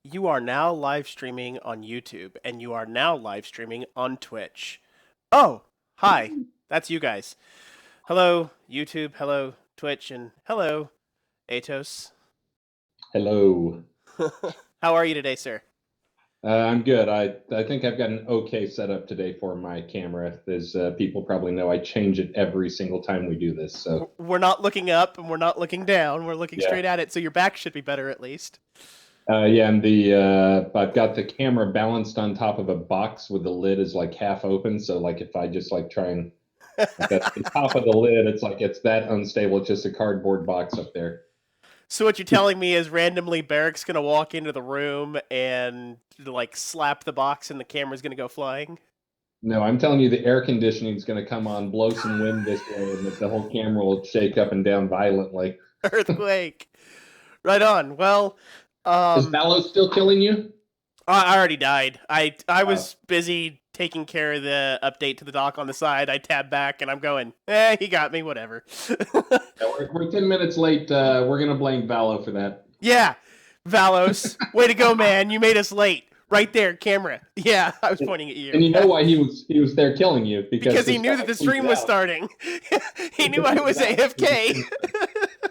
You are now live streaming on YouTube, and you are now live streaming on Twitch. Oh, hi. That's you guys. Hello, YouTube. Hello, Twitch. And hello, Atos. Hello. How are you today, sir? I'm good. I think I've got an okay setup today for my camera. As people probably know, I change it every single time we do this. So We're not looking up and we're not looking down. We're looking yeah, straight at it, so your back should be better at least. yeah. And I've got the camera balanced on top of a box with the lid is like half open. So like if I just like try and like that's the top of the lid, it's like it's that unstable. It's just a cardboard box up there. So what you're telling me is randomly Barrick's gonna walk into the room and like slap the box and the camera's gonna go flying? No, I'm telling you, the air conditioning is going to come on, blow some wind this way, and the whole camera will shake up and down violently. Earthquake. Right on. Well, Is um, Ballo still killing you? I already died. I Oh. was busy taking care of the update to the dock on the side. I tab back and I'm going, he got me, whatever. Yeah, we're 10 minutes late. We're going to blame Ballo for that. Yeah, Valos, way to go, man. You made us late. Right there, camera. Yeah, I was pointing at you. And you know why he was there killing you? Because Because he his knew guy that the tweeted stream was out. starting. He He knew I tweeted was out. AFK.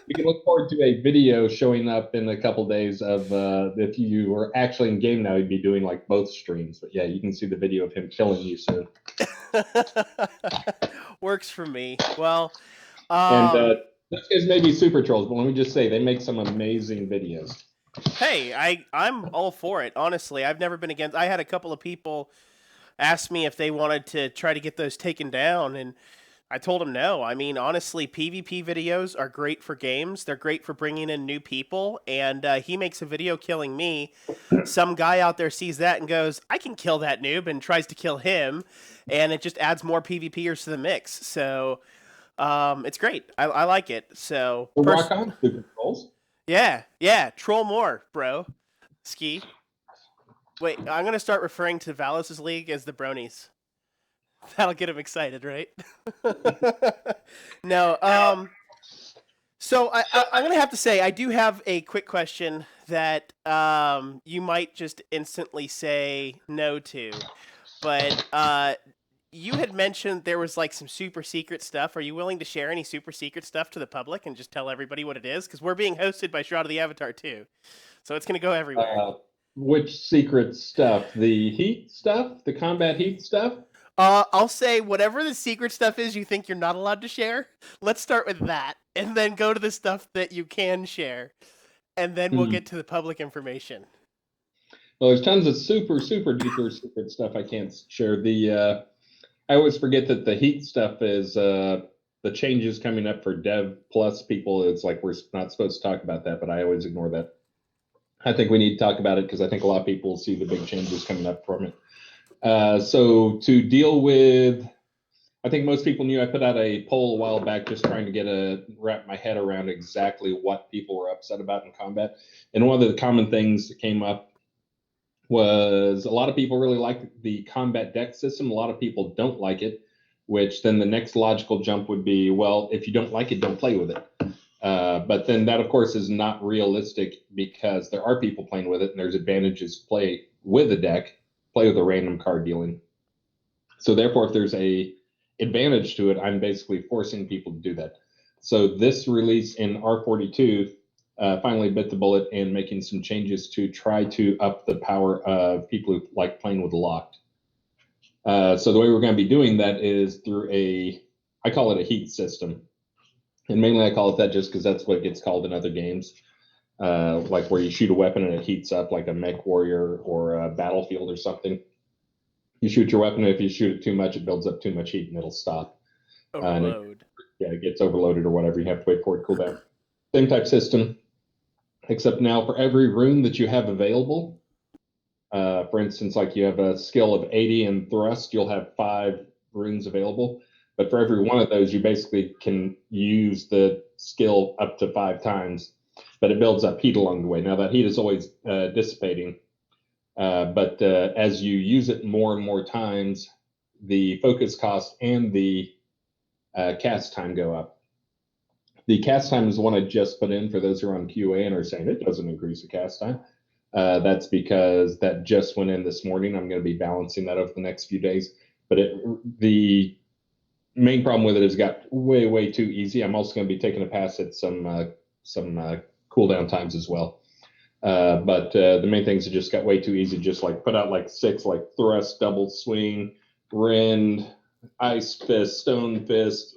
We can look forward to a video showing up in a couple days of if you were actually in game now, he'd be doing like both streams. But yeah, you can see the video of him killing you soon. Works for me. Well, And um, those guys may be super trolls, but let me just say they make some amazing videos. hey, I'm all for it. Honestly, I've never been against. I had a couple of people ask me if they wanted to try to get those taken down, and I told them no. I mean, honestly, PvP videos are great for games. They're great for bringing in new people. And he makes a video killing me. Some guy out there sees that and goes, "I can kill that noob," and tries to kill him, and it just adds more PvPers to the mix. So it's great. I like it. So Well, rock on, super trolls. yeah, troll more, bro. Ski. Wait, I'm gonna start referring to Valos' league as the Bronies. That'll get him excited, right? No. So I'm gonna have to say I do have a quick question that you might just instantly say no to, but you had mentioned there was like some super secret stuff. Are you willing to share any super secret stuff to the public and just tell everybody what it is? Because we're being hosted by Shroud of the Avatar too, so it's gonna go everywhere. Uh, which secret stuff? The heat stuff? The combat heat stuff? I'll say whatever the secret stuff is you think you're not allowed to share. Let's start with that, and then go to the stuff that you can share, and then we'll Hmm. get to the public information. Well, there's tons of super, super duper secret stuff I can't share. I always forget that the heat stuff is the changes coming up for Dev Plus people. It's like we're not supposed to talk about that, but I always ignore that. I think we need to talk about it because I think a lot of people see the big changes coming up from it. So to deal with, I think most people knew I put out a poll a while back just trying to wrap my head around exactly what people were upset about in combat. And one of the common things that came up was a lot of people really like the combat deck system. A lot of people don't like it, which then the next logical jump would be, well, if you don't like it, don't play with it. But then that, of course, is not realistic because there are people playing with it, and there's advantages to play with a deck, play with a random card dealing. So therefore, if there's a advantage to it, I'm basically forcing people to do that. So this release in R42 finally bit the bullet in making some changes to try to up the power of people who like playing with locked. So the way we're going to be doing that is through I call it a heat system. And mainly I call it that just because that's what it gets called in other games, like where you shoot a weapon and it heats up like a mech warrior or a battlefield or something. You shoot your weapon, and if you shoot it too much, it builds up too much heat and it'll stop. And Overload. it gets overloaded or whatever. You have to wait for it to cool down. Same type system, except now for every rune that you have available, for instance, like you have a skill of 80 in thrust, you'll have 5 runes available. But for every one of those, you basically can use the skill up to 5 times, but it builds up heat along the way. Now, that heat is always dissipating, but as you use it more and more times, the focus cost and the cast time go up. The cast time is the one I just put in for those who are on QA and are saying it doesn't increase the cast time. That's because that just went in this morning. I'm going to be balancing that over the next few days. But the main problem with it is it got way too easy. I'm also going to be taking a pass at some cooldown times as well. But the main things it just got way too easy. Just like put out like 6 like thrust, double swing, rend, ice fist, stone fist,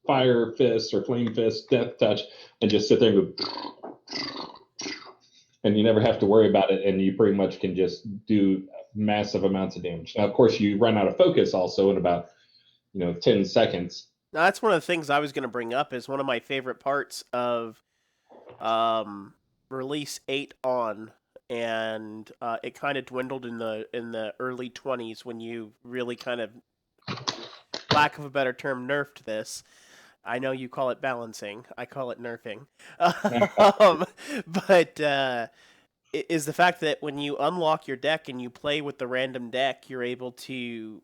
fire fist or flame fist, death touch, and just sit there and go, and you never have to worry about it, and you pretty much can just do massive amounts of damage. Now, of course, you run out of focus also in about 10 seconds. Now, that's one of the things I was going to bring up. Is one of my favorite parts of um, release 8 on, and it kind of dwindled in the early 20s when you really kind of, lack of a better term, nerfed this. I know you call it balancing. I call it nerfing. um, but is the fact that when you unlock your deck and you play with the random deck, you're able to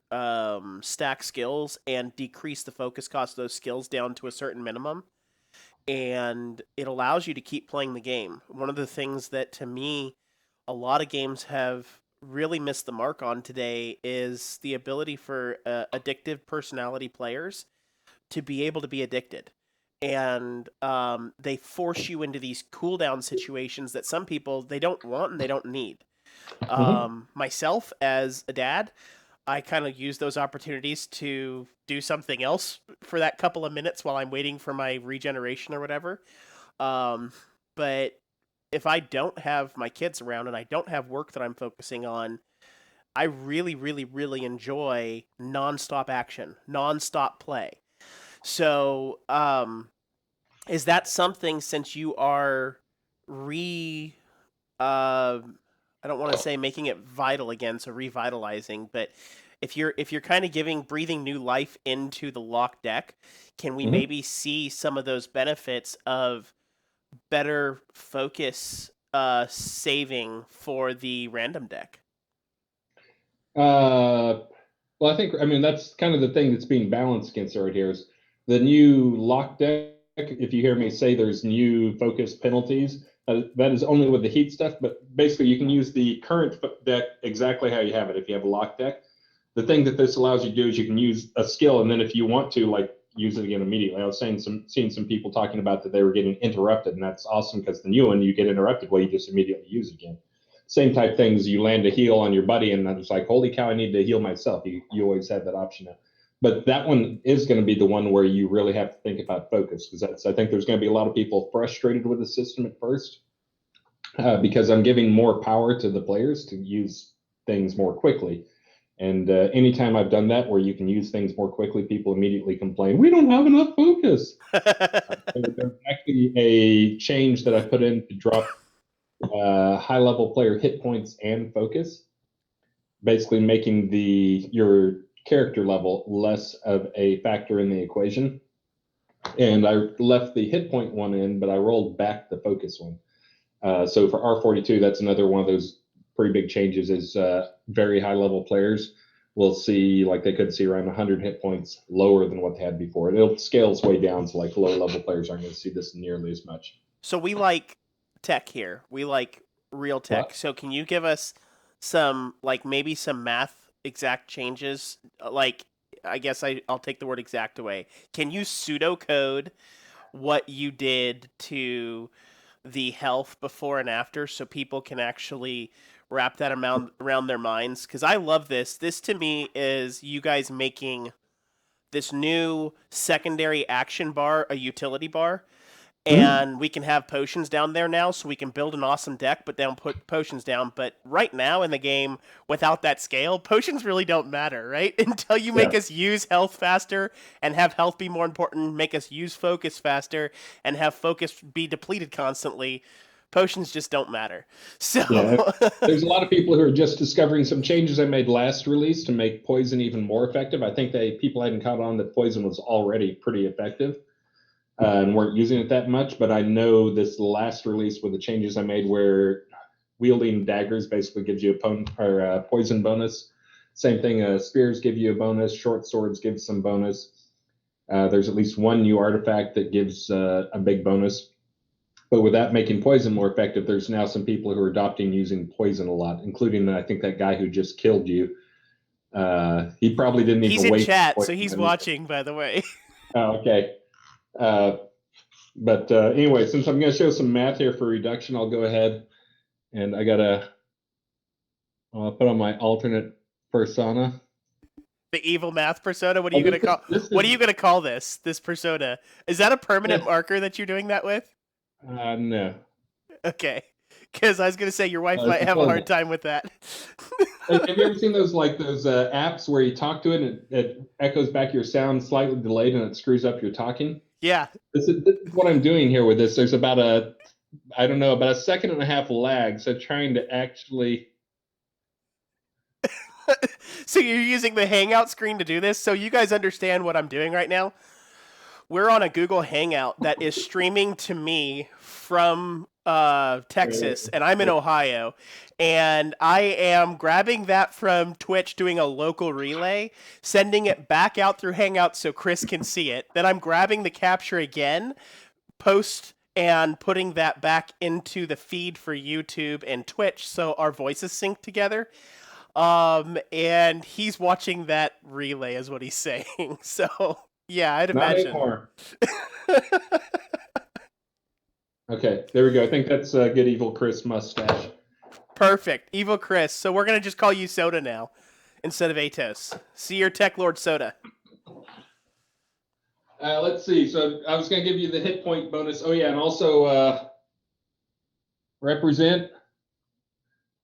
stack skills and decrease the focus cost of those skills down to a certain minimum. And it allows you to keep playing the game. One of the things that, to me, a lot of games have really missed the mark on today is the ability for addictive personality players to be able to be addicted. And they force you into these cooldown situations that some people, they don't want and they don't need. Mm-hmm. Myself, as a dad, I kind of use those opportunities to do something else for that couple of minutes while I'm waiting for my regeneration or whatever. Um, but if I don't have my kids around and I don't have work that I'm focusing on, I really enjoy nonstop action, nonstop play. So, is that something, since you are re uh, I don't want to say making it vital again, so revitalizing, but if you're kind of giving breathing new life into the lock deck, can we Mm-hmm. maybe see some of those benefits of better focus saving for the random deck? Uh, well, I mean that's kind of the thing that's being balanced against right here is the new lock deck. If you hear me say there's new focus penalties, that is only with the heat stuff. But basically, you can use the current deck exactly how you have it. If you have a lock deck, the thing that this allows you to do is you can use a skill, and then if you want to, like use it again immediately. I was seeing some people talking about that they were getting interrupted, and that's awesome because the new one you get interrupted, well, you just immediately use it again. Same type things. You land a heal on your buddy, and it's like, holy cow, I need to heal myself. You always have that option now. But that one is going to be the one where you really have to think about focus because I think there's going to be a lot of people frustrated with the system at first because I'm giving more power to the players to use things more quickly. And anytime I've done that where you can use things more quickly, people immediately complain, we don't have enough focus. There's actually a change that I put in to drop high level player hit points and focus, basically making your character level less of a factor in the equation. And I left the hit point one in, but I rolled back the focus one. So for R42, that's another one of those pretty big changes is very high level players will see like they could see around 100 hit points lower than what they had before. It'll scale its way down to like low level players aren't going to see this nearly as much. So we like tech here. We like real tech. What? So can you give us some, like, maybe some math exact changes? Like, I guess I'll take the word exact away. Can you pseudocode what you did to the health before and after so people can actually wrap that amount around their minds? Because I love this. This to me is you guys making this new secondary action bar a utility bar, Mm-hmm. and we can have potions down there now, so we can build an awesome deck but then put potions down. But right now in the game, without that scale, potions really don't matter, right? Until you make Yeah. us use health faster and have health be more important, make us use focus faster and have focus be depleted constantly, potions just don't matter. So Yeah, there's a lot of people who are just discovering some changes I made last release to make poison even more effective. I think people hadn't caught on that poison was already pretty effective and weren't using it that much. But I know this last release with the changes I made, where wielding daggers basically gives you a poison bonus. Same thing, spears give you a bonus. Short swords give some bonus. There's at least one new artifact that gives a big bonus. But with that making poison more effective, there's now some people who are adopting using poison a lot, including I think that guy who just killed you. He probably didn't He's even in waste chat, so poison he's on you. watching, by the way. Oh, okay. But anyway, since I'm going to show some math here for reduction, I'll go ahead and I'll put on my alternate persona. The evil math persona. What are Oh, you gonna call? this What are is you gonna call this? This persona. Is that a permanent marker that you're doing that with? no. Okay, because I was gonna say your wife This might is have a hard horrible. time with that. Have you ever seen those apps where you talk to it and it echoes back your sound slightly delayed and it screws up your talking? Yeah. This is what I'm doing here with this. There's about about a second and a half lag. So trying to actually. So you're using the Hangout screen to do this. So you guys understand what I'm doing right now. We're on a Google Hangout that is streaming to me from Texas, and I'm in Ohio. And I am grabbing that from Twitch, doing a local relay, sending it back out through Hangout so Chris can see it. Then I'm grabbing the capture again, post and putting that back into the feed for YouTube and Twitch so our voices sync together. And he's watching that relay, is what he's saying. So yeah, I'd Not imagine. anymore. Okay, there we go. I think that's a good evil Chris mustache. Perfect. Evil Chris. So we're going to just call you Soda now instead of Atos. See your Tech Lord Soda. Let's see. So I was going to give you the hit point bonus. Oh, yeah. And also represent.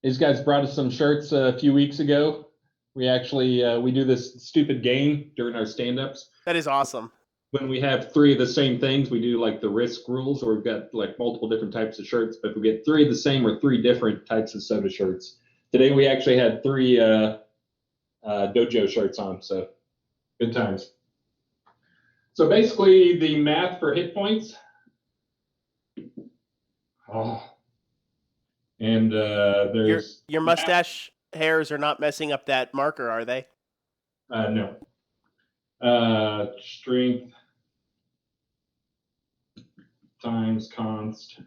These guys brought us some shirts a few weeks ago. We actually, we do this stupid game during our stand-ups. That is awesome. When we have three of the same things, we do like the risk rules, or we've got like multiple different types of shirts. But if we get three of the same or three different types of soda shirts, today we actually had three dojo shirts on. So good times. So basically, the math for hit points. Oh. And there's your mustache hairs are not messing up that marker, are they? No. Strength times const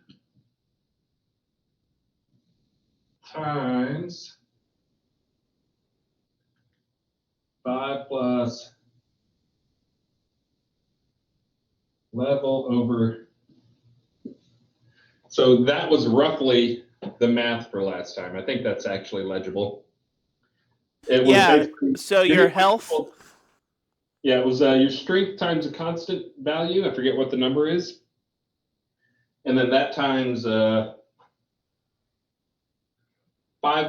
times 5 plus level over. So that was roughly the math for last time. I think that's actually legible. It was basically, so your health. Yeah, it was your strength times a constant value. I forget what the number is. And then that times 5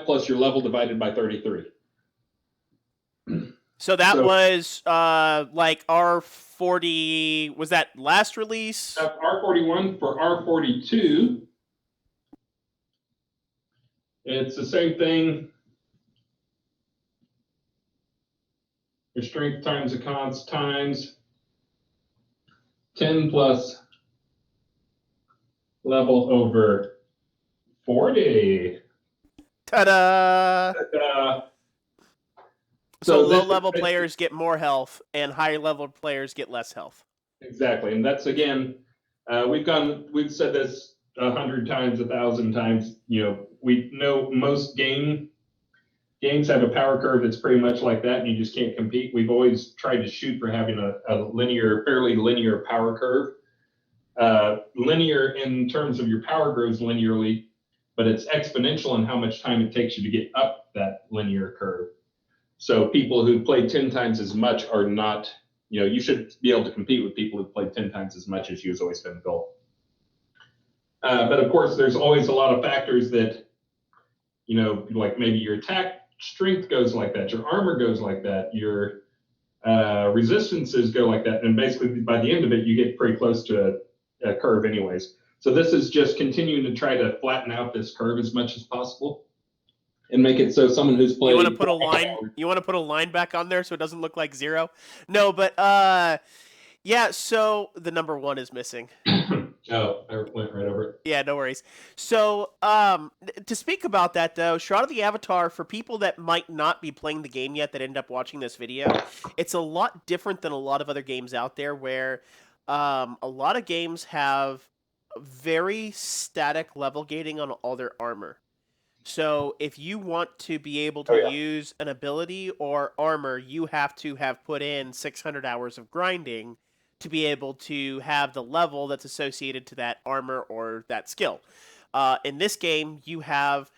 plus your level divided by 33. So that was like R40. Was that last release? R41 for R42. It's the same thing. Your strength times a const times 10 plus level over 40. Ta-da! So low-level is, players get more health, and higher-level players get less health. Exactly, and that's again, we've said this 100 times, 1,000 times. You know, we know most games have a power curve that's pretty much like that, and you just can't compete. We've always tried to shoot for having a fairly linear power curve. Linear in terms of your power grows linearly, but it's exponential in how much time it takes you to get up that linear curve. So people who play 10 times as much are not, you should be able to compete with people who play 10 times as much as you has always been the goal. But of course, there's always a lot of factors that, like maybe your attack strength goes like that, your armor goes like that, your resistances go like that. And basically by the end of it, you get pretty close to a curve anyways. So this is just continuing to try to flatten out this curve as much as possible and make it so someone who's played. You want to put a line? You want to put a line back on there so it doesn't look like 0? No, but yeah. So the number 1 is missing. Oh, I went right over it. Yeah, no worries. So to speak about that though, Shroud of the Avatar, for people that might not be playing the game yet that end up watching this video, it's a lot different than a lot of other games out there where a lot of games have very static level gating on all their armor. So if you want to be able Oh to yeah. use an ability or armor, you have to have put in 600 hours of grinding to be able to have the level that's associated to that armor or that skill. In this game, you have,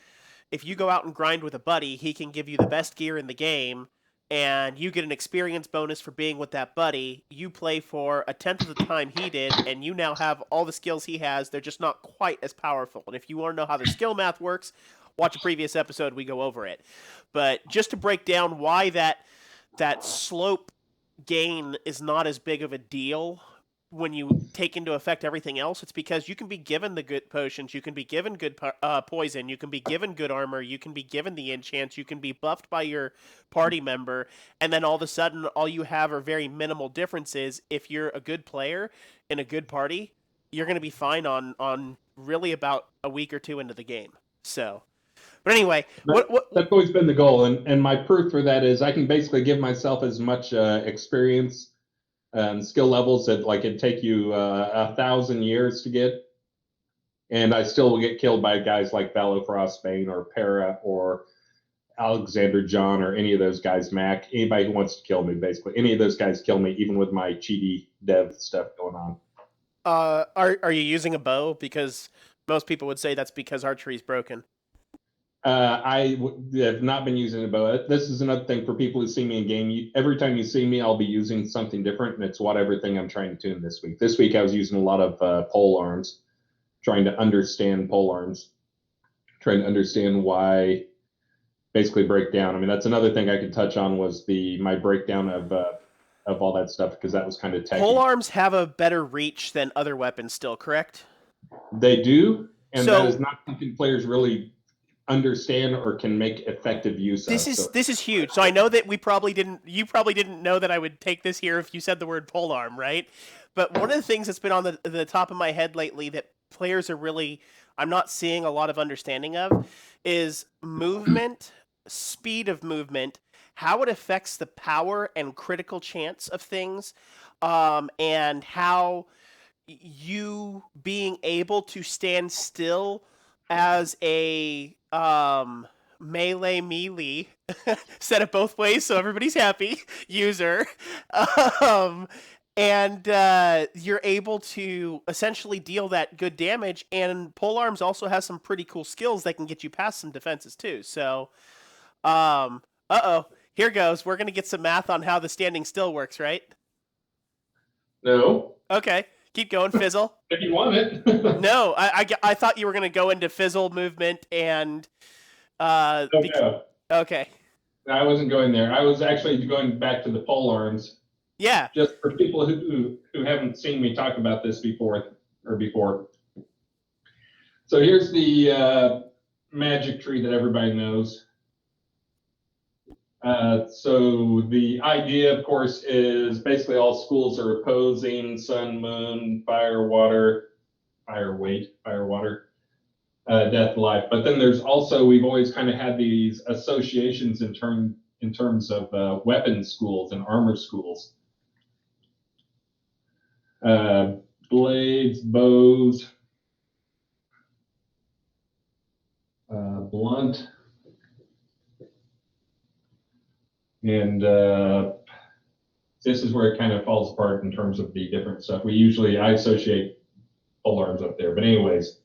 if you go out and grind with a buddy, he can give you the best gear in the game, and you get an experience bonus for being with that buddy. You play for a tenth of the time he did, and you now have all the skills he has. They're just not quite as powerful. And if you want to know how the skill math works, watch a previous episode. We go over it. But just to break down why that slope gain is not as big of a deal when you take into effect everything else, it's because you can be given the good potions, you can be given good poison, you can be given good armor, you can be given the enchants, you can be buffed by your party member, and then all of a sudden, all you have are very minimal differences. If you're a good player in a good party, you're going to be fine on really about a week or two into the game. So, but anyway, That's always been the goal, and my proof for that is I can basically give myself as much experience and skill levels that like it'd take you 1,000 years to get, and I still will get killed by guys like Frost Bane or Para or Alexander John or any of those guys, Mac, anybody who wants to kill me, basically. Any of those guys kill me, even with my cheaty dev stuff going on. are you using a bow? Because most people would say that's because archery is broken. Have not been using a bow. This is another thing for people who see me in game. Every time you see me, I'll be using something different, and it's what everything I'm trying to tune this week. This week, I was using a lot of pole arms, trying to understand pole arms, trying to understand why basically break down. I mean, that's another thing I could touch on was my breakdown of all that stuff because that was kind of Pole techy. arms have a better reach than other weapons still, correct? They do, and that is So not something players really understand or can make effective use this of. is So this is huge. So I know that you probably didn't know that I would take this here if you said the word pole arm, right? But one of the things that's been on the top of my head lately that players are really, I'm not seeing a lot of understanding of, is movement, speed of movement, how it affects the power and critical chance of things, and how you being able to stand still as a melee said it both ways so everybody's happy user, um, and you're able to essentially deal that good damage, and polearms also has some pretty cool skills that can get you past some defenses too. So uh-oh, here goes, we're gonna get some math on how the standing still works, right? no, Okay, keep going, Fizzle. if you want it. No, I thought you were going to go into fizzle movement and uh. Oh, Bec- no, okay. I wasn't going there. I was actually going back to the pole arms, Yeah. just for people who haven't seen me talk about this before. So here's the magic tree that everybody knows. So the idea, of course, is basically all schools are opposing sun, moon, fire, water, fire, water, death, life. But then there's also we've always kind of had these associations in terms of weapon schools and armor schools. Uh, Blades, bows, blunt, and this is where it kind of falls apart in terms of the different stuff. I associate pole arms up there, but anyways,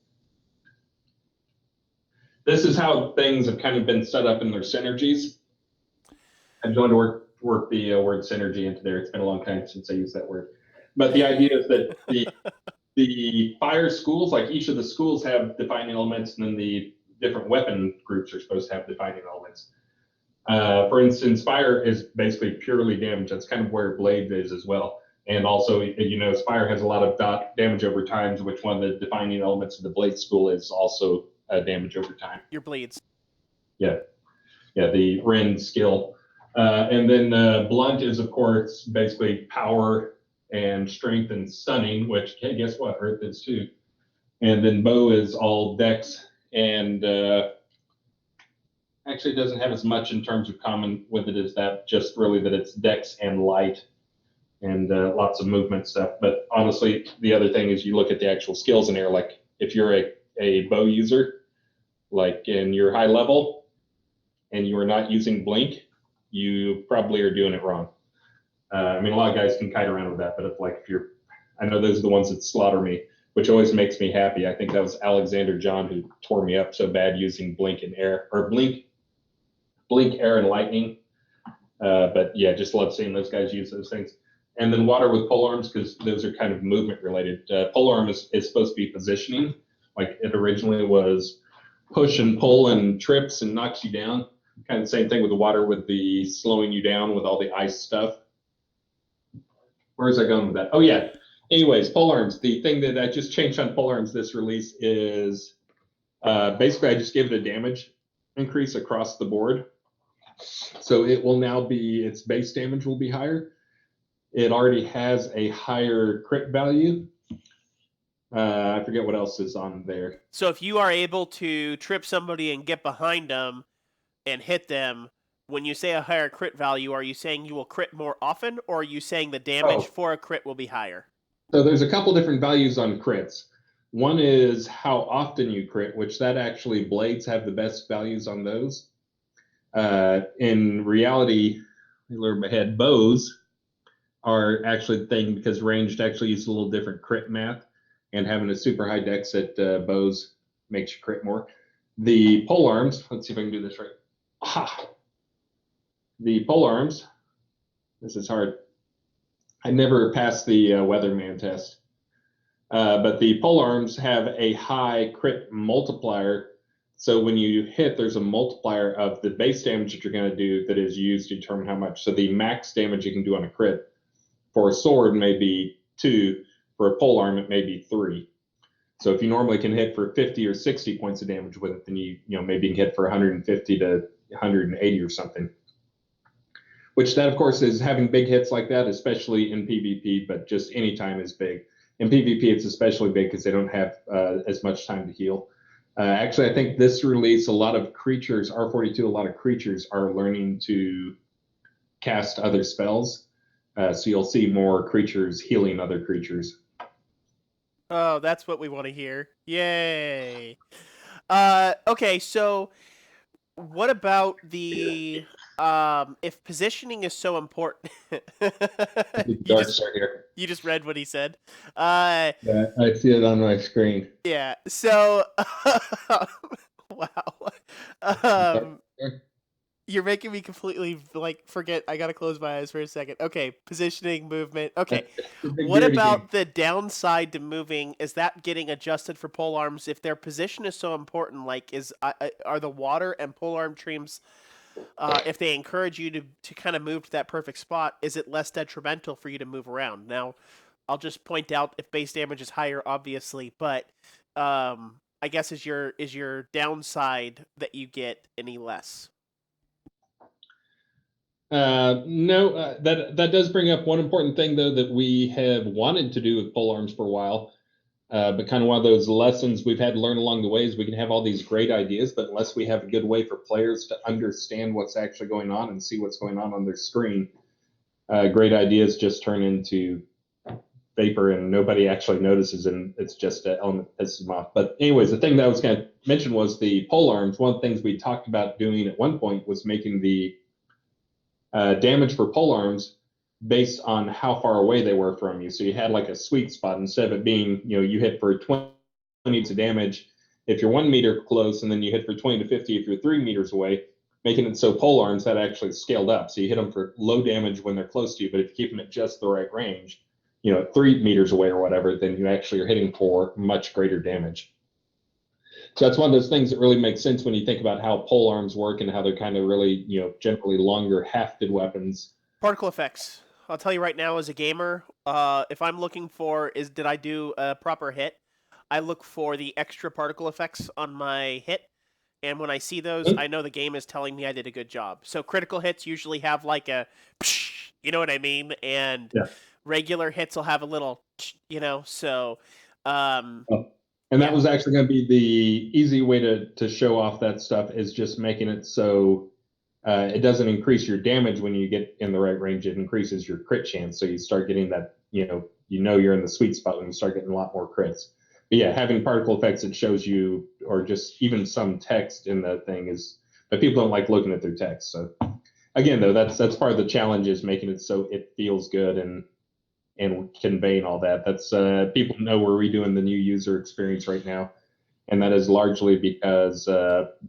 this is how things have kind of been set up in their synergies. I'm going to work the word synergy into there. It's been a long time since I used that word, but the idea is that the fire schools, like each of the schools have defining elements, and then the different weapon groups are supposed to have defining elements. For instance, fire is basically purely damage. That's kind of where blade is as well. And also, fire has a lot of damage over time, which one of the defining elements of the blade school is also damage over time. Your bleeds. Yeah, the Ren skill. And then blunt is, of course, basically power and strength and stunning, which, hey, guess what? Earth is too. And then bow is all dex and actually doesn't have as much in terms of common with it as that, just really that it's dex and light. and lots of movement stuff. But honestly, the other thing is you look at the actual skills in air. Like if you're a bow user, like in your high level, and you are not using blink, you probably are doing it wrong. I mean, a lot of guys can kite around with that, but if you're, I know those are the ones that slaughter me, which always makes me happy. I think that was Alexander John who tore me up so bad using blink and air, or blink, air, and lightning. But yeah, just love seeing those guys use those things. And then water with pole arms, because those are kind of movement related. Pole arm is supposed to be positioning, like it originally was push and pull and trips and knocks you down. Kind of the same thing with the water, with the slowing you down with all the ice stuff. Where's I going with that? Oh yeah. Anyways, pole arms. The thing that I just changed on pole arms this release is basically I just gave it a damage increase across the board. So it will now be, its base damage will be higher. It already has a higher crit value. I forget what else is on there. So if you are able to trip somebody and get behind them and hit them, when you say a higher crit value, are you saying you will crit more often, or are you saying the damage for a crit will be higher? So there's a couple different values on crits. One is how often you crit, which that actually blades have the best values on those. In reality, in my head, bows are actually the thing, because ranged actually uses a little different crit math, and having a super high dex at bows makes you crit more. The pole arms, let's see if I can do this right. Aha! The pole arms, this is hard. I never passed the weatherman test. But the pole arms have a high crit multiplier. So when you hit, there's a multiplier of the base damage that you're going to do that is used to determine how much. So the max damage you can do on a crit for a sword may be 2. For a pole arm, it may be 3. So if you normally can hit for 50 or 60 points of damage with it, then you maybe can hit for 150 to 180 or something. Which that, of course, is having big hits like that, especially in PvP, but just any time is big. In PvP, it's especially big because they don't have as much time to heal. Actually, I think this release, a lot of creatures, R42, a lot of creatures are learning to cast other spells. So you'll see more creatures healing other creatures. Oh, that's what we want to hear. Yay. Okay, so what about the if positioning is so important Dark Star here. you just read what he said. Yeah, I see it on my screen. Yeah. So wow. You're making me completely forget. I gotta close my eyes for a second. Okay, positioning, movement. Okay, what about the downside to moving? Is that getting adjusted for pole arms? If their position is so important, are the water and pole arm streams, if they encourage you to kind of move to that perfect spot, is it less detrimental for you to move around? Now, I'll just point out if base damage is higher, obviously, but I guess is your downside that you get any less? No, that does bring up one important thing, though, that we have wanted to do with pole arms for a while. But kind of one of those lessons we've had to learn along the way is we can have all these great ideas, but unless we have a good way for players to understand what's actually going on and see what's going on their screen, great ideas just turn into vapor and nobody actually notices, and it's just an element that pisses them off. But anyways, the thing that I was going to mention was the pole arms. One of the things we talked about doing at one point was making the damage for pole arms based on how far away they were from you. So you had like a sweet spot, instead of it being, you hit for 20 to damage if you're 1 meter close, and then you hit for 20 to 50 if you're 3 meters away, making it so pole arms that actually scaled up. So you hit them for low damage when they're close to you, but if you keep them at just the right range, 3 meters away or whatever, then you actually are hitting for much greater damage. So that's one of those things that really makes sense when you think about how pole arms work and how they're kind of really, generally longer hafted weapons. Particle effects. I'll tell you right now, as a gamer, if I'm looking for did I do a proper hit, I look for the extra particle effects on my hit, and when I see those, I know the game is telling me I did a good job. So critical hits usually have like a, you know what I mean, and regular hits will have a little, so. And that was actually going to be the easy way to show off that stuff, is just making it so It doesn't increase your damage when you get in the right range. It increases your crit chance. So you start getting that, you're in the sweet spot when you start getting a lot more crits. But yeah, having particle effects, it shows you, or just even some text in the thing is, but people don't like looking at their text. So again, though, that's part of the challenge, is making it so it feels good and conveying all that. That's people know we're redoing the new user experience right now, and that is largely because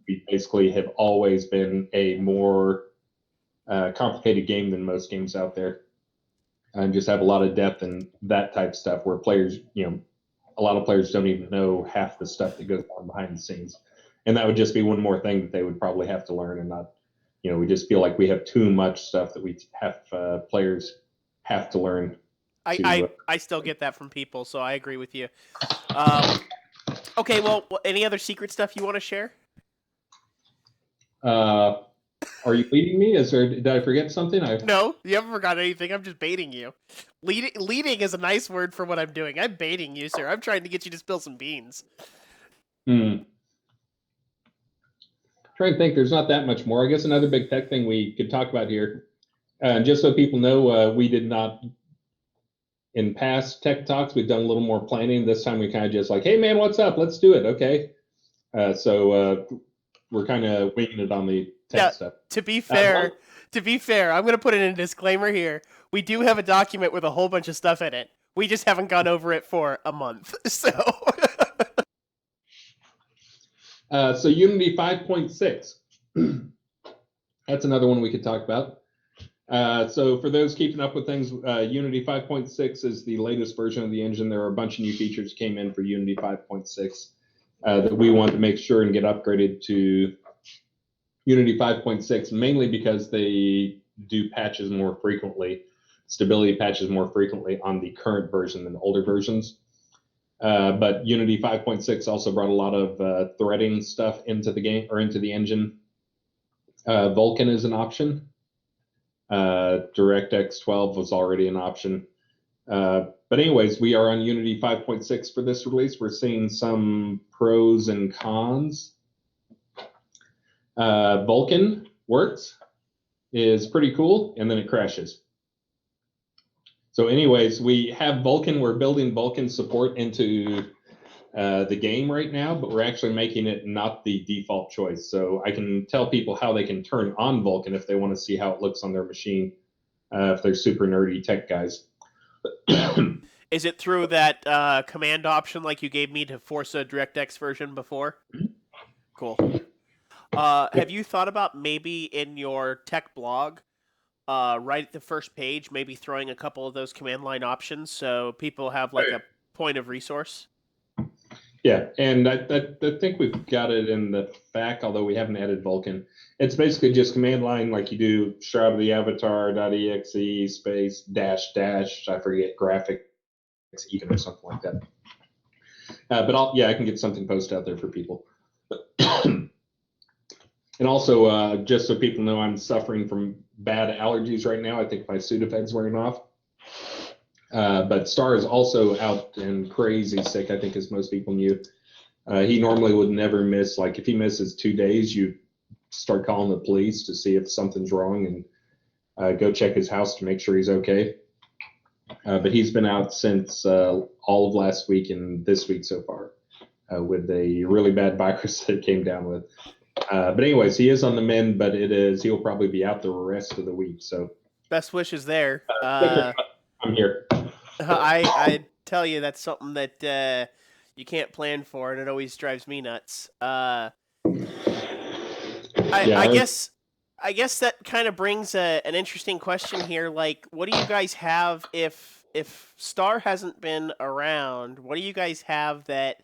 we basically have always been a more complicated game than most games out there, and just have a lot of depth and that type of stuff where players, a lot of players don't even know half the stuff that goes on behind the scenes, and that would just be one more thing that they would probably have to learn, and not, we just feel like we have too much stuff that we have players have to learn. I still get that from people, so I agree with you. Okay, well, any other secret stuff you want to share? Are you leading me? Did I forget something? No, you haven't forgot anything. I'm just baiting you. Leading is a nice word for what I'm doing. I'm baiting you, sir. I'm trying to get you to spill some beans. Trying to think, there's not that much more. I guess another big tech thing we could talk about here, just so people know, we did not, in past tech talks, we've done a little more planning. This time we kind of just like, hey man, what's up? Let's do it. Okay. So we're kind of winging it on the tech stuff. To be fair, I'm going to put in a disclaimer here. We do have a document with a whole bunch of stuff in it. We just haven't gone over it for a month. So so Unity 5.6. That's another one we could talk about. So for those keeping up with things, Unity 5.6 is the latest version of the engine. There are a bunch of new features that came in for Unity 5.6 that we want to make sure and get upgraded to Unity 5.6, mainly because they do patches more frequently, stability patches more frequently on the current version than older versions. But Unity 5.6 also brought a lot of threading stuff into the game, or into the engine. Vulkan is an option. DirectX 12 was already an option. But anyways, we are on Unity 5.6 for this release. We're seeing some pros and cons. Vulkan works, is pretty cool, and then it crashes. So anyways, we have Vulkan. We're building Vulkan support into the game right now, but we're actually making it not the default choice. So I can tell people how they can turn on Vulkan if they want to see how it looks on their machine, if they're super nerdy tech guys. Is it through that command option like you gave me to force a DirectX version before? Cool. Have you thought about maybe in your tech blog, right at the first page, maybe throwing a couple of those command line options so people have like a point of resource? Yeah, and I think we've got it in the back, although we haven't added Vulkan. It's basically just command line like you do Shroud of the Avatar.exe space dash dash, I forget, graphics even or something like that. But I can get something posted out there for people. And also, just so people know, I'm suffering from bad allergies right now. I think my Sudafed's wearing off. But Star is also out and crazy sick, I think, as most people knew. He normally would never miss, like if he misses 2 days, you start calling the police to see if something's wrong and go check his house to make sure he's okay. But he's been out since all of last week and this week so far with a really bad virus that it came down with. But anyways, he is on the mend, but he'll probably be out the rest of the week. So best wishes there. I'm here. I tell you, that's something that you can't plan for, and it always drives me nuts. I guess that kind of brings an interesting question here. Like, what do you guys have if Star hasn't been around? What do you guys have that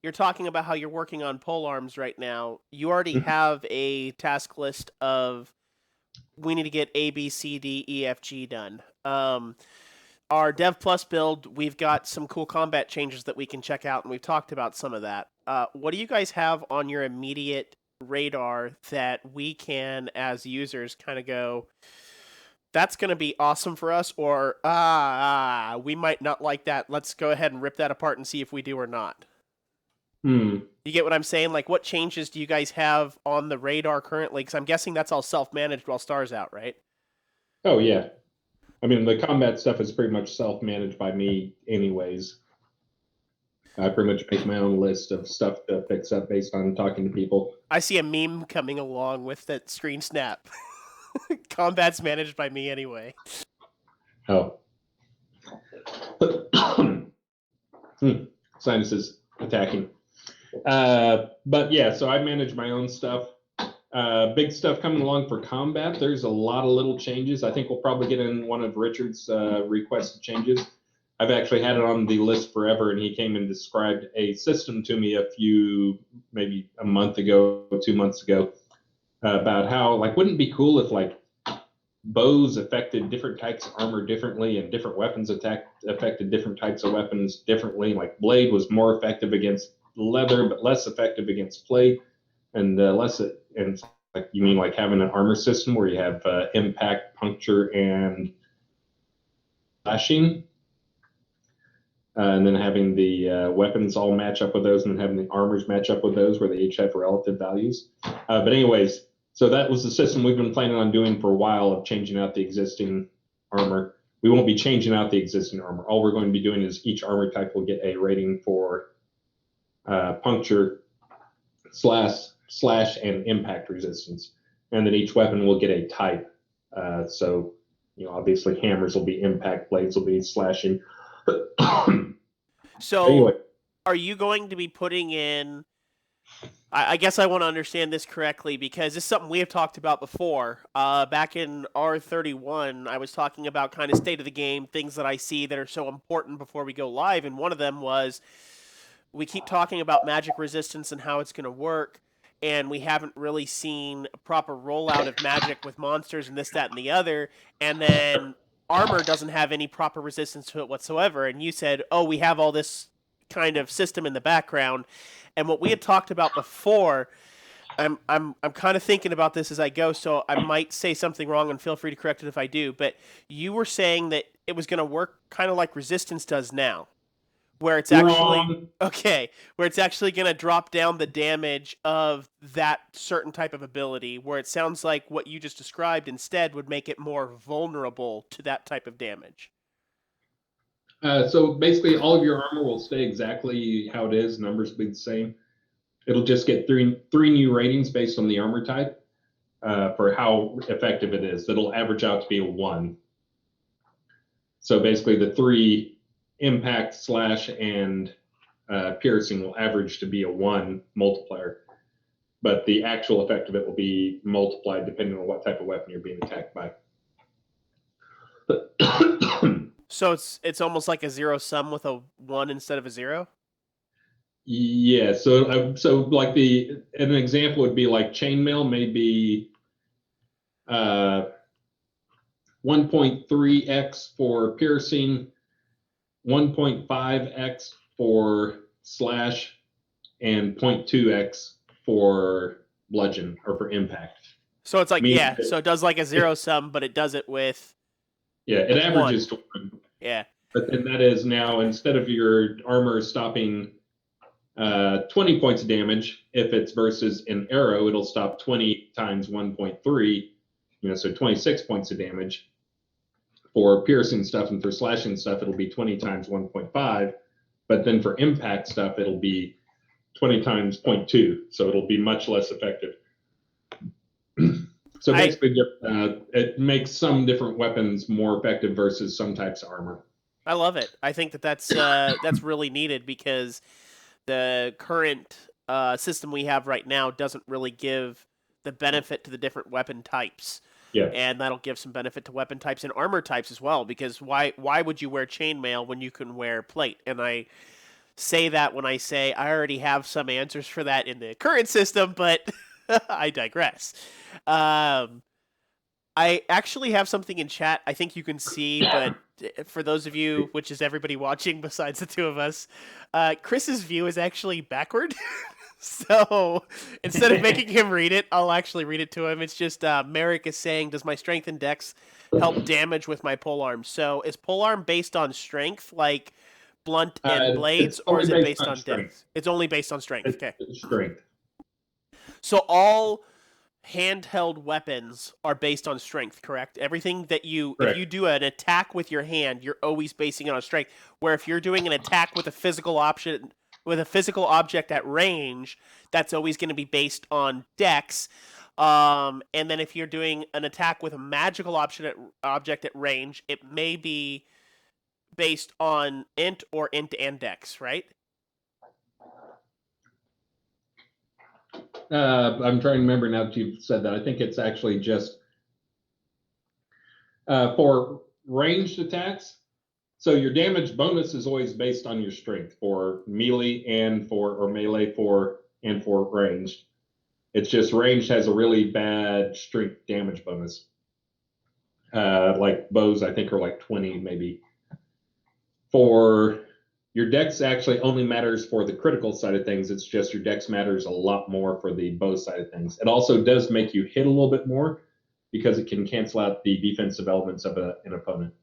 you're talking about how you're working on pole arms right now? You already have a task list of we need to get A, B, C, D, E, F, G done. Our Dev Plus build, we've got some cool combat changes that we can check out, and we've talked about some of that. What do you guys have on your immediate radar that we can, as users, kind of go, that's going to be awesome for us, or we might not like that. Let's go ahead and rip that apart and see if we do or not. You get what I'm saying? Like, what changes do you guys have on the radar currently? Because I'm guessing that's all self-managed while Star's out, right? Oh yeah. I mean, the combat stuff is pretty much self-managed by me anyways. I pretty much make my own list of stuff to fix up based on talking to people. I see a meme coming along with that screen snap. Combat's managed by me anyway. Oh. Sinuses attacking. But yeah, so I manage my own stuff. Big stuff coming along for combat. There's a lot of little changes. I think we'll probably get in one of Richard's requested changes. I've actually had it on the list forever, and he came and described a system to me maybe a month ago, 2 months ago, about how, like, wouldn't it be cool if, like, bows affected different types of armor differently, and different weapons affected different types of weapons differently. Like, blade was more effective against leather, but less effective against plate, and like, you mean like having an armor system where you have impact, puncture, and slashing, and then having the weapons all match up with those, and then having the armors match up with those, where they each have relative values. But anyways, so that was the system we've been planning on doing for a while, of changing out the existing armor. We won't be changing out the existing armor. All we're going to be doing is each armor type will get a rating for puncture, slash, and impact resistance. And then each weapon will get a type. So, obviously hammers will be impact, blades will be slashing. So, anyway, are you going to be putting in... I guess I want to understand this correctly, because this is something we have talked about before. Back in R31, I was talking about kind of state of the game, things that I see that are so important before we go live, and one of them was, we keep talking about magic resistance and how it's going to work, and we haven't really seen a proper rollout of magic with monsters and this, that, and the other, and then armor doesn't have any proper resistance to it whatsoever, and you said, oh, we have all this kind of system in the background. And what we had talked about before, I'm kind of thinking about this as I go, so I might say something wrong, and feel free to correct it if I do, but you were saying that it was going to work kind of like resistance does now, where it's actually wrong. where it's actually going to drop down the damage of that certain type of ability, where it sounds like what you just described instead would make it more vulnerable to that type of damage. So basically, all of your armor will stay exactly how it is. Numbers will be the same. It'll just get three new ratings based on the armor type for how effective it is. It'll average out to be a 1. So basically, the 3 impact, slash, and piercing will average to be a 1 multiplier. But the actual effect of it will be multiplied depending on what type of weapon you're being attacked by. So it's almost like a zero sum with a 1 instead of a 0? Yeah, so like an example would be like chainmail may be 1.3x for piercing, 1.5x for slash, and 0.2x for bludgeon, or for impact. So it's like, so it does like a 0 sum, but it does it with... Yeah, it averages to 1. Yeah. But then that is now, instead of your armor stopping 20 points of damage, if it's versus an arrow, it'll stop 20 times 1.3, so 26 points of damage. For piercing stuff and for slashing stuff, it'll be 20 times 1.5. But then for impact stuff, it'll be 20 times 0.2. So it'll be much less effective. So basically, it makes some different weapons more effective versus some types of armor. I love it. I think that's really needed, because the current system we have right now doesn't really give the benefit to the different weapon types. Yeah. And that'll give some benefit to weapon types and armor types as well, because why would you wear chainmail when you can wear plate? And I say that when I say I already have some answers for that in the current system, but I digress. I actually have something in chat I think you can see, but for those of you, which is everybody watching besides the two of us, Chris's view is actually backward. So instead of making him read it, I'll actually read it to him. It's just Merrick is saying, does my strength and dex help damage with my polearm? So is polearm based on strength, like blunt and blades, It's or is only it based based on on strength. dex? It's only based on strength. Okay. It's strength. So all handheld weapons are based on strength, correct? Everything that if you Correct. do an attack with your hand, you're always basing it on strength. Where if you're doing an attack with a physical option with a physical object at range, that's always going to be based on dex. And then if you're doing an attack with a magical object at range, it may be based on int or int and dex, right? I'm trying to remember now that you've said that. I think it's actually just for ranged attacks. So your damage bonus is always based on your strength for melee and for ranged. It's just ranged has a really bad strength damage bonus. Like bows, I think are like 20 maybe. For your dex actually only matters for the critical side of things. It's just your dex matters a lot more for the bow side of things. It also does make you hit a little bit more because it can cancel out the defensive elements of an opponent.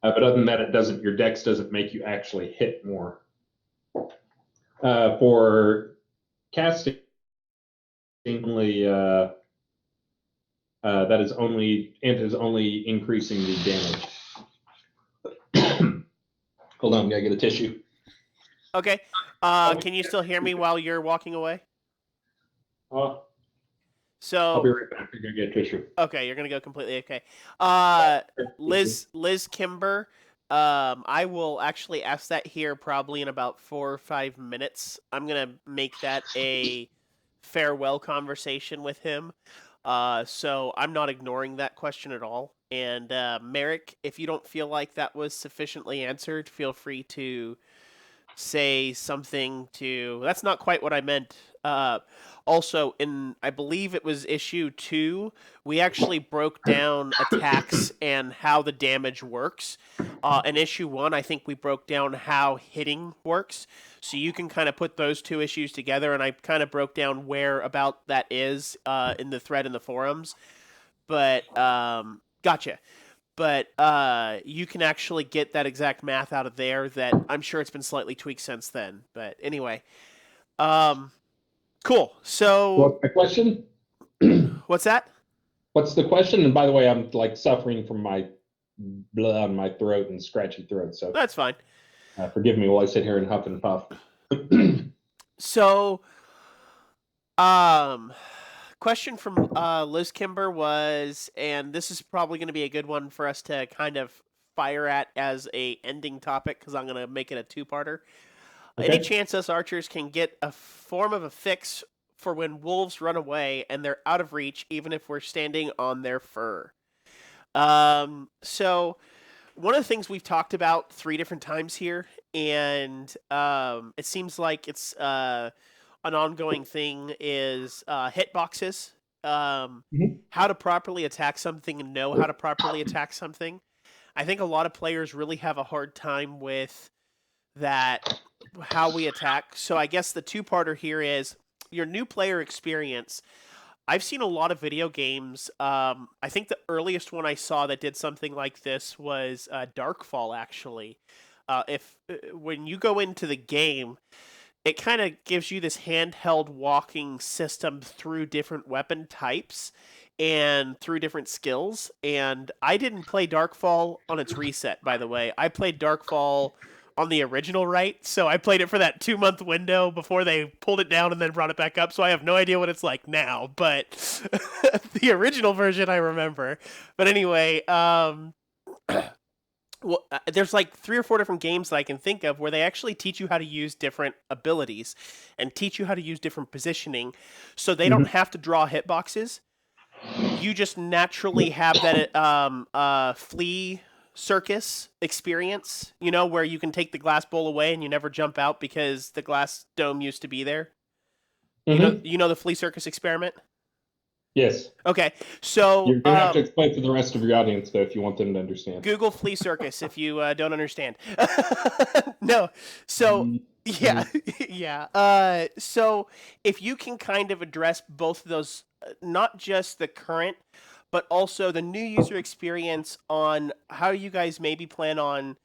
But other than that, it doesn't. Your dex doesn't make you actually hit more. For casting, only that is only increasing the damage. Hold on, gotta get a tissue. Okay. Can you still hear me while you're walking away? I'll So be right back. I'm gonna get a tissue. okay, you're gonna go completely okay. Liz Kimber, I will actually ask that here probably in about 4 or 5 minutes. I'm gonna make that a farewell conversation with him. So I'm not ignoring that question at all. And Merrick, if you don't feel like that was sufficiently answered, feel free to say something to. That's not quite what I meant. Also, in I believe it was issue 2, we actually broke down attacks and how the damage works. In issue 1, I think we broke down how hitting works. So you can kind of put those two issues together, and I kind of broke down where about that is in the thread in the forums. But gotcha. But you can actually get that exact math out of there. That I'm sure it's been slightly tweaked since then. But anyway, um, cool. So What's the question? what's that? What's the question? And by the way, I'm like suffering from my blood on my throat and scratchy throat. So That's fine. forgive me while I sit here and huff and puff. So, question from Liz Kimber was, and this is probably going to be a good one for us to kind of fire at as a ending topic because I'm going to make it a two-parter. Okay. Any chance us archers can get a form of a fix for when wolves run away and they're out of reach, even if we're standing on their fur? So one of the things we've talked about 3 different times here, and it seems like it's an ongoing thing, is hitboxes. How to properly attack something and know how to properly attack something. I think a lot of players really have a hard time with that, how we attack. So I guess the two-parter here is your new player experience. I've seen a lot of video games. I think the earliest one I saw that did something like this was Darkfall. Actually, if when you go into the game, it kind of gives you this handheld walking system through different weapon types and through different skills. And I didn't play Darkfall on its reset, by the way. I played Darkfall on the original, right? So I played it for that 2-month window before they pulled it down and then brought it back up. So I have no idea what it's like now, but the original version I remember. But anyway, well, there's like 3 or 4 different games that I can think of where they actually teach you how to use different abilities and teach you how to use different positioning, so they don't have to draw hitboxes. You just naturally have that flea circus experience, where you can take the glass bowl away and you never jump out because the glass dome used to be there. You know the flea circus experiment? Yes. Okay, so You're gonna have to explain to the rest of your audience though if you want them to understand. Google flea circus if you don't understand. No, so yeah, yeah. So if you can kind of address both of those, not just the current, but also the new user experience on how you guys maybe plan on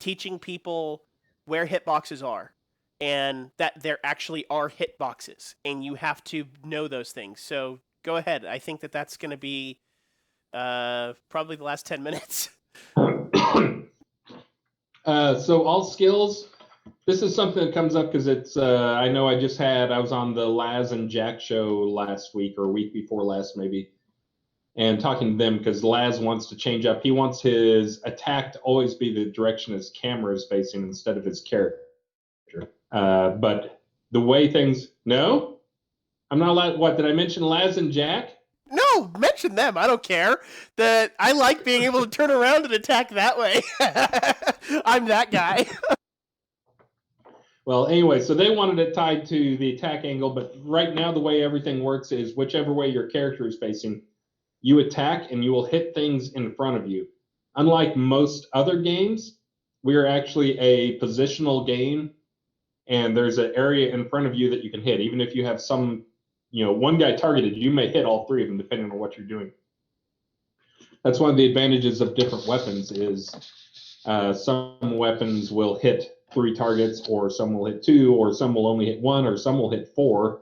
teaching people where hitboxes are, and that there actually are hitboxes, and you have to know those things. So go ahead. I think that that's going to be probably the last 10 minutes. So all skills, this is something that comes up because it's, I know I was on the Laz and Jack show last week or week before last maybe, and talking to them because Laz wants to change up. He wants his attack to always be the direction his camera is facing instead of his character. But the way no, I'm not allowed. What, did I mention Laz and Jack? No, mention them. I don't care. That I like being able to turn around and attack that way. I'm that guy. Well, anyway, so they wanted it tied to the attack angle, but right now the way everything works is whichever way your character is facing, you attack and you will hit things in front of you. Unlike most other games, we are actually a positional game, and there's an area in front of you that you can hit. Even if you have one guy targeted, you may hit all three of them depending on what you're doing. That's one of the advantages of different weapons is some weapons will hit 3 targets, or some will hit 2, or some will only hit 1, or some will hit 4.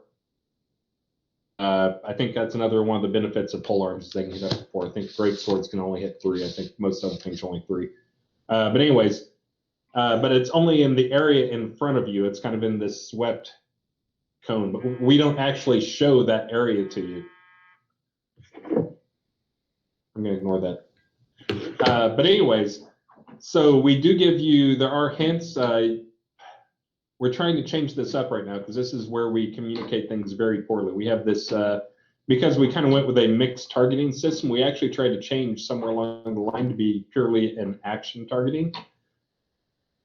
I think that's another one of the benefits of polearms is they can hit up to 4. I think great swords can only hit 3. I think most other things only 3. But anyways, but it's only in the area in front of you. It's kind of in this swept cone, but we don't actually show that area to you. I'm going to ignore that. But anyways, so we do give you, there are hints. We're trying to change this up right now because this is where we communicate things very poorly. We have this, because we kind of went with a mixed targeting system, we actually tried to change somewhere along the line to be purely an action targeting.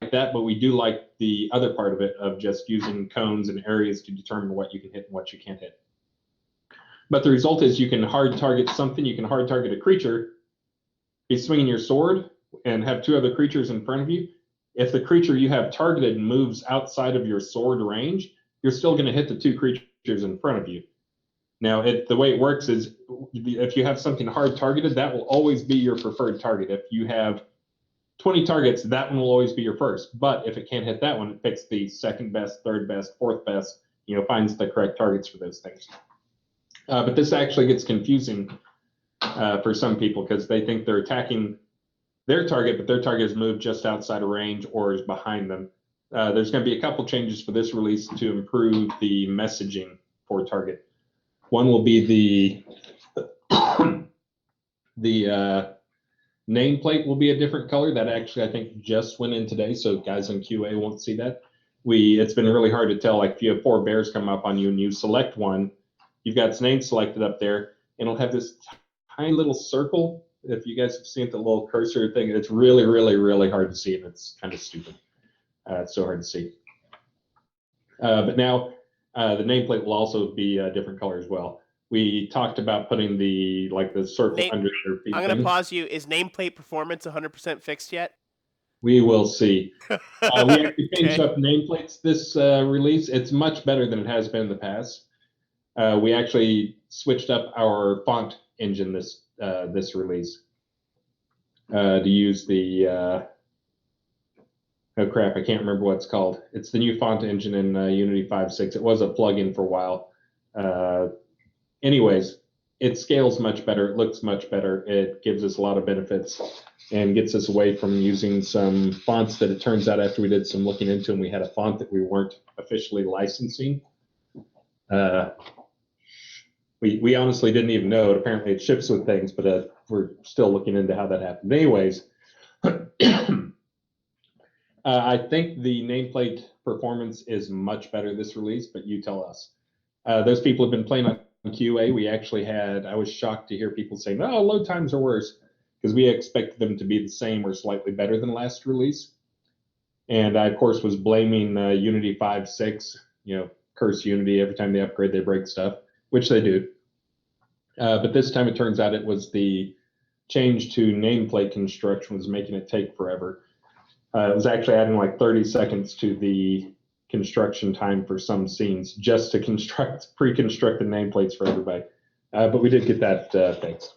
Like that, but we do like the other part of it of just using cones and areas to determine what you can hit and what you can't hit. But the result is you can hard target something, you can hard target a creature, be swinging your sword, and have 2 other creatures in front of you. If the creature you have targeted moves outside of your sword range, you're still going to hit the 2 creatures in front of you. Now, the way it works is if you have something hard targeted, that will always be your preferred target. If you have 20 targets, that one will always be your first. But if it can't hit that one, it picks the second best, third best, fourth best, finds the correct targets for those things. But this actually gets confusing for some people because they think they're attacking their target, but their target is moved just outside of range or is behind them. There's going to be a couple changes for this release to improve the messaging for target. One will be the nameplate will be a different color. That actually I think just went in today, so guys in QA won't see that. It's been really hard to tell. Like if you have 4 bears come up on you and you select one, you've got its name selected up there, and it'll have this tiny little circle. If you guys have seen the little cursor thing, it's really, really, really hard to see, and it's kind of stupid. It's so hard to see. But now the nameplate will also be a different color as well. We talked about putting the circle under their feet. I'm going to pause you. Is nameplate performance 100% fixed yet? We will see. We actually changed up nameplates this release. It's much better than it has been in the past. We actually switched up our font engine this release to use the oh crap, I can't remember what it's called. It's the new font engine in Unity 5.6. It was a plugin for a while. Anyways, it scales much better. It looks much better. It gives us a lot of benefits and gets us away from using some fonts that it turns out after we did some looking into them, we had a font that we weren't officially licensing. We honestly didn't even know it. Apparently it ships with things, but we're still looking into how that happened. Anyways, I think the nameplate performance is much better this release, but you tell us. Those people have been playing on QA. We actually I was shocked to hear people say, no, load times are worse, because we expected them to be the same or slightly better than last release. And I, of course, was blaming Unity 5.6, curse Unity. Every time they upgrade, they break stuff, which they do. But this time it turns out it was the change to nameplate construction was making it take forever. It was actually adding like 30 seconds to the construction time for some scenes just to pre-construct the nameplates for everybody. But we did get that fixed.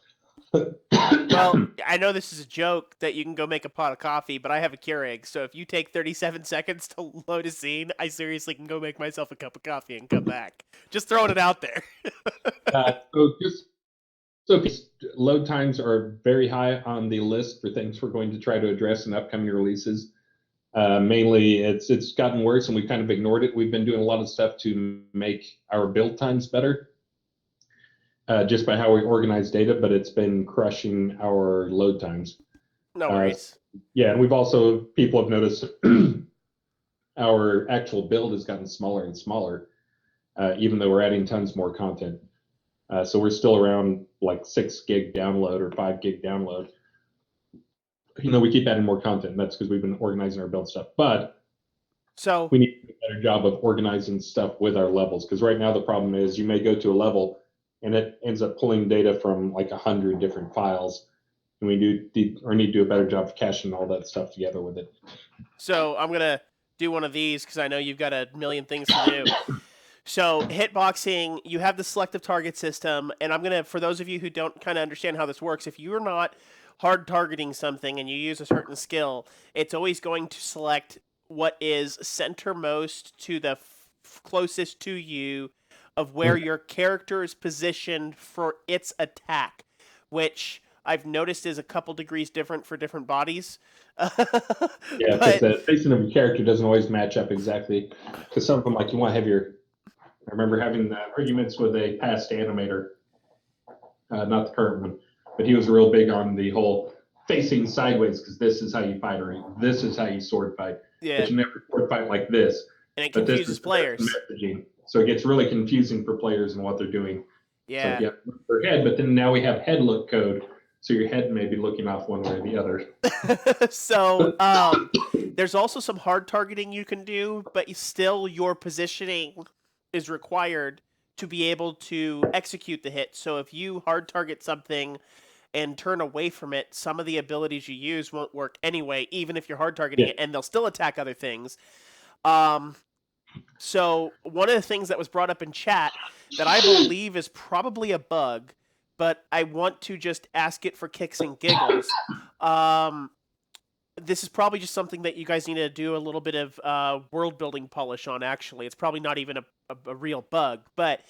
Well, I know this is a joke that you can go make a pot of coffee, but I have a Keurig, so if you take 37 seconds to load a scene, I seriously can go make myself a cup of coffee and come back. Just throwing it out there. so just so load times are very high on the list for things we're going to try to address in upcoming releases. Mainly, it's gotten worse, and we've kind of ignored it. We've been doing a lot of stuff to make our build times better, just by how we organize data, but it's been crushing our load times. No worries. Yeah, and we've also, people have noticed our actual build has gotten smaller and smaller, even though we're adding tons more content. So we're still around like 6 gig download or 5 gig download. We keep adding more content, and that's because we've been organizing our build stuff. But So we need to do a better job of organizing stuff with our levels, because right now the problem is you may go to a level and it ends up pulling data from like 100 different files, and we need to do a better job of caching all that stuff together with it. So I'm gonna do one of these because I know you've got a million things to do. So hitboxing, you have the selective target system, and I'm gonna, for those of you who don't kind of understand how this works, if you're not hard targeting something and you use a certain skill, it's always going to select what is centermost to the closest to you of where your character is positioned for its attack, which I've noticed is a couple degrees different for different bodies. Yeah, because the facing of your character doesn't always match up exactly. Because some of them, like you want to have your, I remember having arguments with a past animator, not the current one, but he was real big on the whole facing sideways, because this is how you fight, or this is how you sword fight. Yeah. But you never sword fight like this. And it But this confuses is players. messaging. So it gets really confusing for players and what they're doing. Yeah. So yeah, for head, but then now we have head look code. So your head may be looking off one way or the other. So there's also some hard targeting you can do, but still your positioning is required to be able to execute the hit. So if you hard target something and turn away from it, some of the abilities you use won't work anyway, even if you're hard targeting it, and they'll still attack other things. So one of the things that was brought up in chat that I believe is probably a bug, but I want to just ask it for kicks and giggles. This is probably just something that you guys need to do a little bit of world building polish on, actually. It's probably not even a real bug, but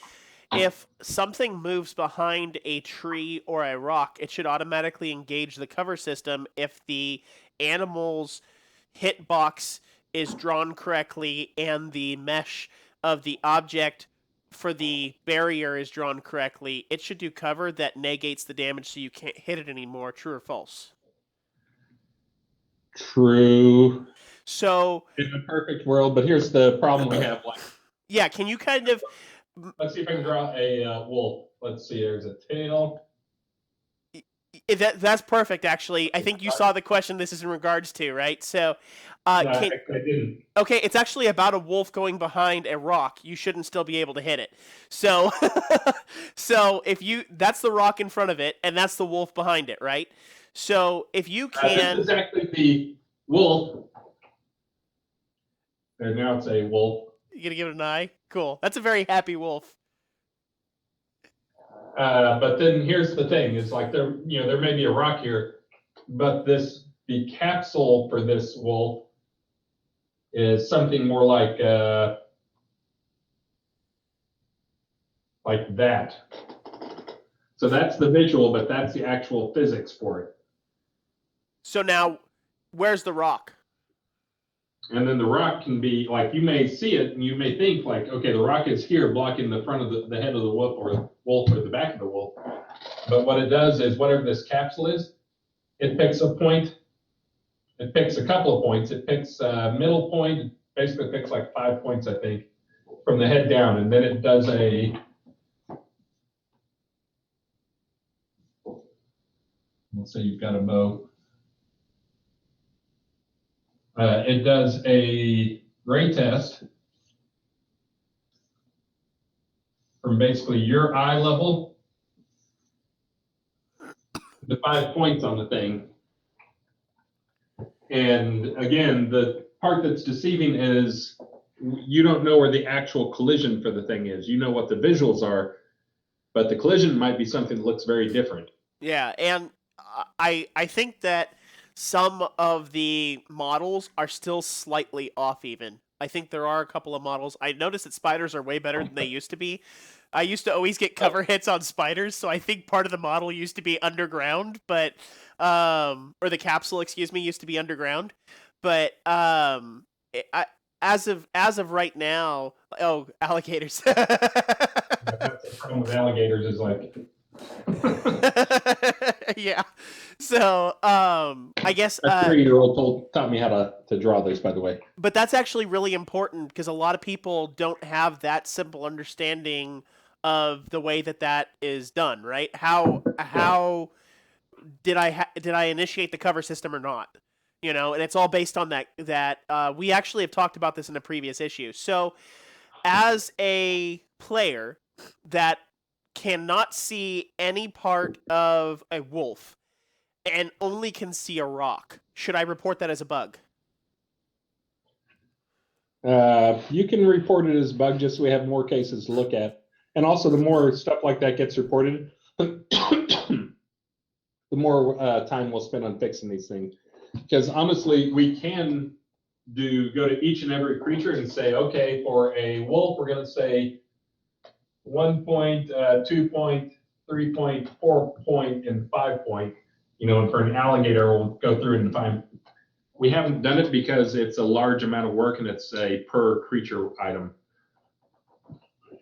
if something moves behind a tree or a rock, it should automatically engage the cover system if the animal's hitbox is drawn correctly and the mesh of the object for the barrier is drawn correctly. It should do cover that negates the damage so you can't hit it anymore. True or false? True. So in a perfect world, but here's the problem we have. Like, yeah, can you kind of let's see if I can draw a wolf. Let's see, there's a tail. That's perfect, actually. I think you saw the question this is in regards to, right? So, No, I didn't. Okay, it's actually about a wolf going behind a rock. You shouldn't still be able to hit it. So, so if you, that's the rock in front of it, and that's the wolf behind it, right? So if you can, this is actually the wolf. And now it's a wolf. You gonna give it an eye? Cool. That's a very happy wolf. But then here's the thing: is like there may be a rock here, but the capsule for this wolf is something more like that. So that's the visual, but that's the actual physics for it. So now, where's the rock? And then the rock can be like, you may see it and you may think like, okay, the rock is here blocking the front of the head of the wolf or the back of the wolf. But what it does is whatever this capsule is, it picks a point. It picks a couple of points. It picks a middle point. Basically picks like 5 points, I think, from the head down. And then it does let's say you've got a bow. It does a gray test from basically your eye level to 5 points on the thing. And again, the part that's deceiving is you don't know where the actual collision for the thing is. You know what the visuals are, but the collision might be something that looks very different. Yeah, and I think that some of the models are still slightly off even. I think there are a couple of models. I noticed that spiders are way better than they used to be. I used to always get cover hits on spiders, so I think part of the model used to be underground, but or the capsule, excuse me, used to be underground. But as of right now, oh, alligators. That's the problem with alligators is like Yeah. So, I guess, a 3-year-old taught me how to draw this, by the way. but that's actually really important because a lot of people don't have that simple understanding of the way that that is done, right? How did I initiate the cover system or not? You know, and it's all based on that we actually have talked about this in a previous issue. So, as a player that cannot see any part of a wolf and only can see a rock, should I report that as a bug? You can report it as a bug just so we have more cases to look at. And also, the more stuff like that gets reported, the more time we'll spend on fixing these things. Because honestly, we can go to each and every creature and say, okay, for a wolf, we're going to say 1 point, 2 point, 3 point, 4 point, and 5 point. And for an alligator, we'll go through and find. We haven't done it because it's a large amount of work and it's a per creature item.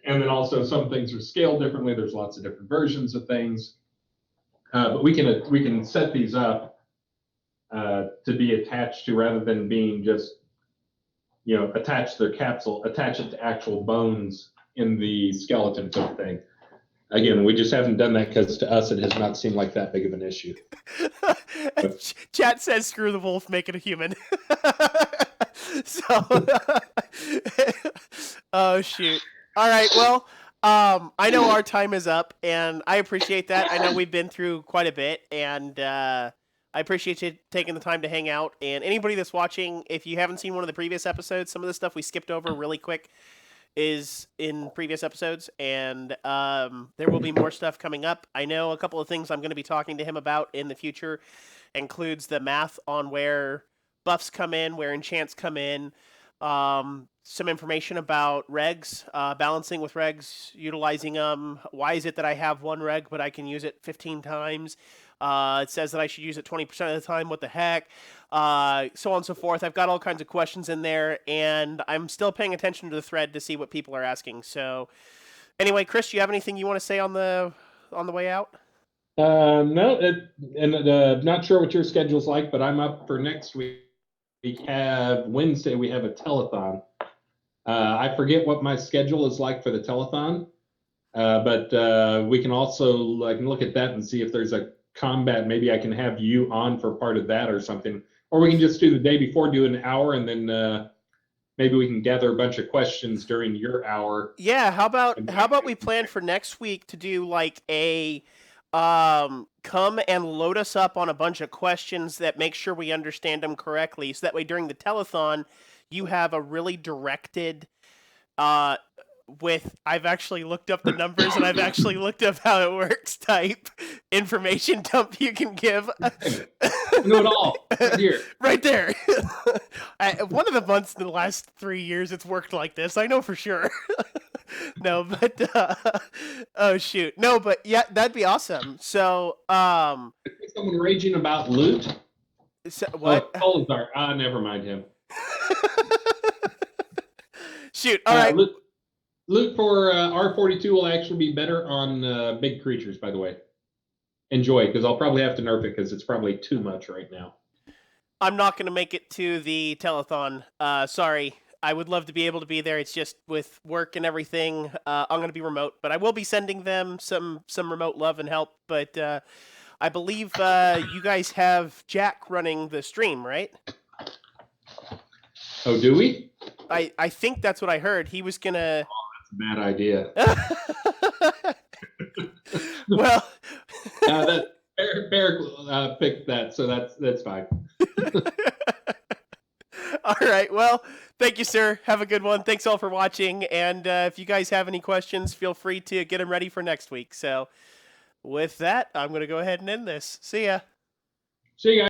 And then also some things are scaled differently. There's lots of different versions of things. But we can set these up to be attached to, rather than being just, attach their capsule, attach it to actual bones in the skeleton sort of thing. Again, we just haven't done that because to us it has not seemed like that big of an issue. Chat says, "Screw the wolf, make it a human." So, oh shoot! All right, well, I know our time is up, and I appreciate that. I know we've been through quite a bit, and I appreciate you taking the time to hang out. And anybody that's watching, if you haven't seen one of the previous episodes, some of the stuff we skipped over really quick is in previous episodes, and there will be more stuff coming up. I know a couple of things I'm going to be talking to him about in the future includes the math on where buffs come in, where enchants come in, some information about regs, balancing with regs, utilizing them. Why is it that I have one reg but I can use it 15 times? It says that I should use it 20% of the time. What the heck? So on and so forth. I've got all kinds of questions in there, and I'm still paying attention to the thread to see what people are asking. So, anyway, Chris, do you have anything you want to say on the way out? No, not sure what your schedule's like, but I'm up for next week. We have Wednesday. We have a telethon. I forget what my schedule is like for the telethon, but we can also I can look at that and see if there's a combat. Maybe I can have you on for part of that or something, or we can just do the day before, do an hour, and then maybe we can gather a bunch of questions during your hour. Yeah, how about we plan for next week to do like a come and load us up on a bunch of questions that make sure we understand them correctly, so that way during the telethon you have a really directed uh with I've actually looked up the numbers and I've actually looked up how it works type information dump you can give. You know it all right here. Right there. One of the months in the last 3 years it's worked like this. I know for sure. No, but oh shoot. No, but yeah, that'd be awesome. So, Someone raging about loot. what? Oh, Colazar. Never mind him. Shoot. All right. Loot for R42 will actually be better on big creatures, by the way. Enjoy, because I'll probably have to nerf it because it's probably too much right now. I'm not going to make it to the telethon. Sorry. I would love to be able to be there. It's just with work and everything. I'm going to be remote, but I will be sending them some remote love and help. But I believe you guys have Jack running the stream, right? Oh, do we? I think that's what I heard. He was gonna. That's a bad idea. Well, that Bear picked that, so that's fine. All right. Well, thank you, sir. Have a good one. Thanks all for watching. And if you guys have any questions, feel free to get them ready for next week. So, with that, I'm going to go ahead and end this. See ya. See you guys.